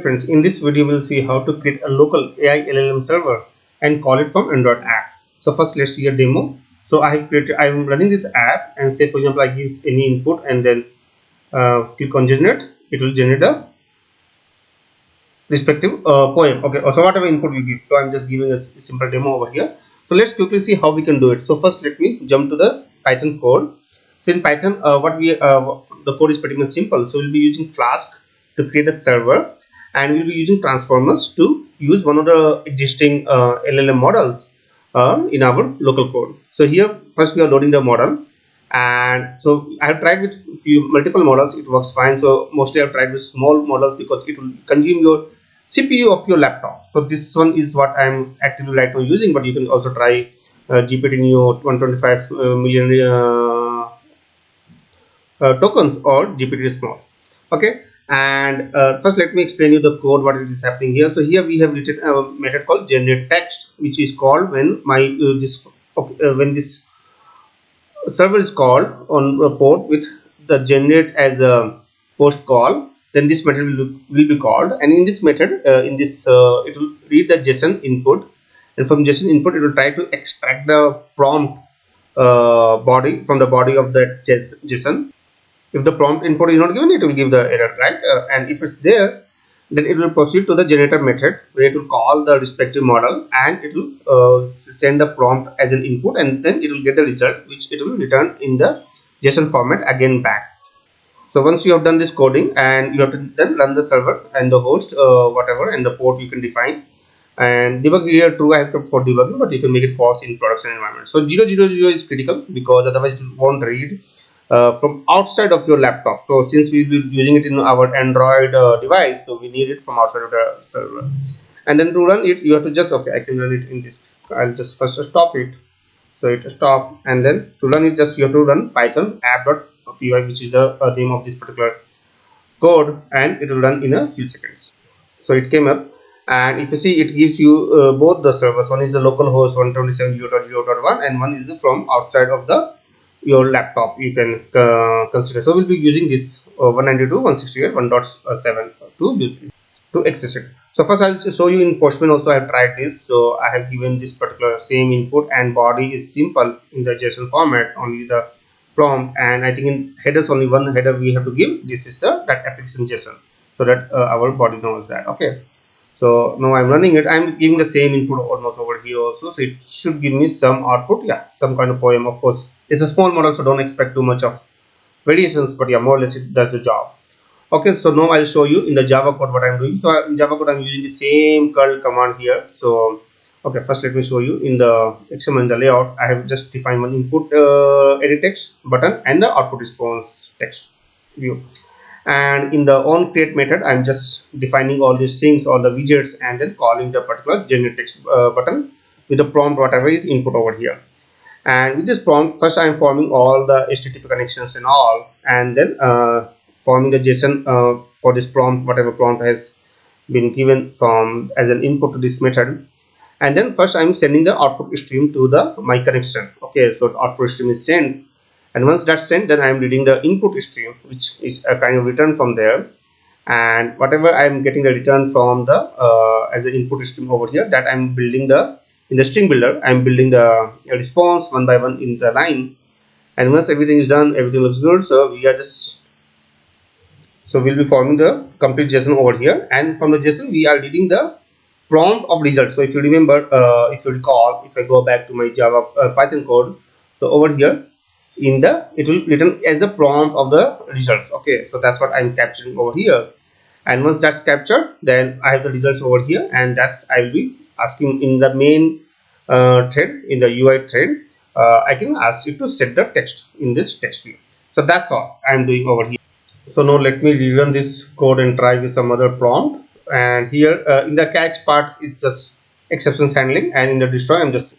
Friends, in this video we'll see how to create a local AI LLM server and call it from Android app. So first let's see a demo. So I'm running this app, and say for example I give any input and then click on generate. It will generate a respective poem. Okay, so whatever input you give. So I'm just giving a simple demo over here. So let's quickly see how we can do it. So first let me jump to the Python code. So in Python, the code is pretty much simple. So we'll be using Flask to create a server, and we'll be using transformers to use one of the existing LLM models in our local code. So here first we are loading the model, and so I have tried with few multiple models. It works fine. So mostly I've tried with small models because it will consume your CPU of your laptop. So this one is what I'm actively right now using, but you can also try GPT Neo 125 million tokens or GPT small. Okay, and first let me explain you the code what it is happening here. So here we have written a method called generate text, which is called when when this server is called on a port with the generate as a post call, then this method will be called, and in this method it will read the JSON input, and from JSON input it will try to extract the prompt body from the body of that JSON. If the prompt input is not given, it will give the error, right? And if it's there, then it will proceed to the generator method, where it will call the respective model, and it will send the prompt as an input, and then it will get the result, which it will return in the JSON format again back. So once you have done this coding, and you have to then run the server and the host, whatever, and the port you can define. And debug here true I have kept for debugging, but you can make it false in production environment. So 000 is critical, because otherwise it won't read from outside of your laptop. So since we will be using it in our Android device, so we need it from outside of the server. And then to run it, you have to just, okay, I can run it in this. I'll just first stop it. So it stop, and then to run it, just you have to run Python app.py, which is the name of this particular code, and it will run in a few seconds. So it came up, and if you see, it gives you both the servers. One is the local host 127.0.0.1, and one is from outside of the your laptop you can consider. So we'll be using this 192.168.1.7 to access it. So first I'll show you in Postman. Also I have tried this. So I have given this particular same input, and body is simple in the JSON format, only the prompt, and I think in headers only one header we have to give. This is the that application JSON, so that our body knows that. Okay, so now I'm running it. I'm giving the same input almost over here also, so it should give me some output. Yeah, some kind of poem. Of course, it's a small model, so don't expect too much of variations, but yeah, more or less it does the job. Okay, so now I'll show you in the Java code what I'm doing. So in Java code I'm using the same curl command here. So okay, first let me show you in the XML, in the layout. I have just defined one input edit text button and the output response text view. And in the on create method, I'm just defining all these things, all the widgets, and then calling the particular generate text button with the prompt whatever is input over here. And with this prompt, first I'm forming all the HTTP connections and all, and then forming the JSON for this prompt, whatever prompt has been given from as an input to this method. And then first I'm sending the output stream to the my connection. Okay, so the output stream is sent, and once that's sent, then I'm reading the input stream, which is a kind of return from there. And whatever I'm getting the return from the as an input stream over here, that I'm building the in the string builder. I'm building the response one by one in the line, and once everything is done, everything looks good. So we are just we'll be forming the complete JSON over here, and from the JSON we are reading the prompt of results. So if you remember, if you recall, if I go back to my Java Python code, so over here in the it will return as the prompt of the results. Okay, so that's what I'm capturing over here, and once that's captured, then I have the results over here, and that's I will be asking in the main thread, in the UI thread. I can ask you to set the text in this text view. So that's all I'm doing over here. So now let me rerun this code and try with some other prompt. And here in the catch part is just exceptions handling, and in the destroy I'm just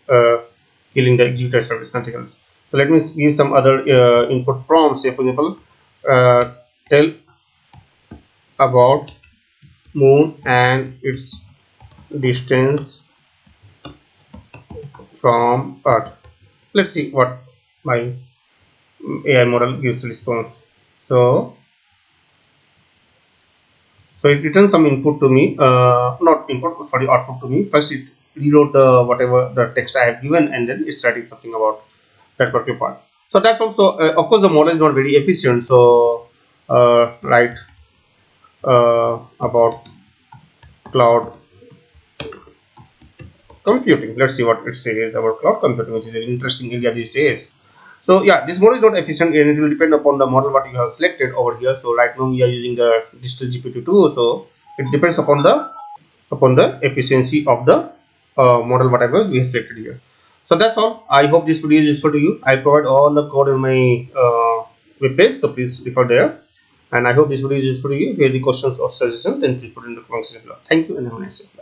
killing the executor service, nothing else. So let me give some other input prompts. Say for example, tell about moon and its distance from earth. Let's see what my AI model gives response. So So it returns some input to me, not input, sorry, output to me. First it reload the whatever the text I have given, and then it's writing something about that particular part. So that's also, of course, the model is not very efficient. So write about cloud computing. Let's see what it says about cloud computing, which is an interesting area these days. So yeah, this model is not efficient, and it will depend upon the model what you have selected over here. So right now we are using the digital GPT-2, so it depends upon the efficiency of the model whatever we have selected here. So that's all. I hope this video is useful to you. I provide all the code in my web page, so please refer there. And I hope this video is useful to you. If you have any questions or suggestions, then please put in the comment section below. Thank you and have a nice day.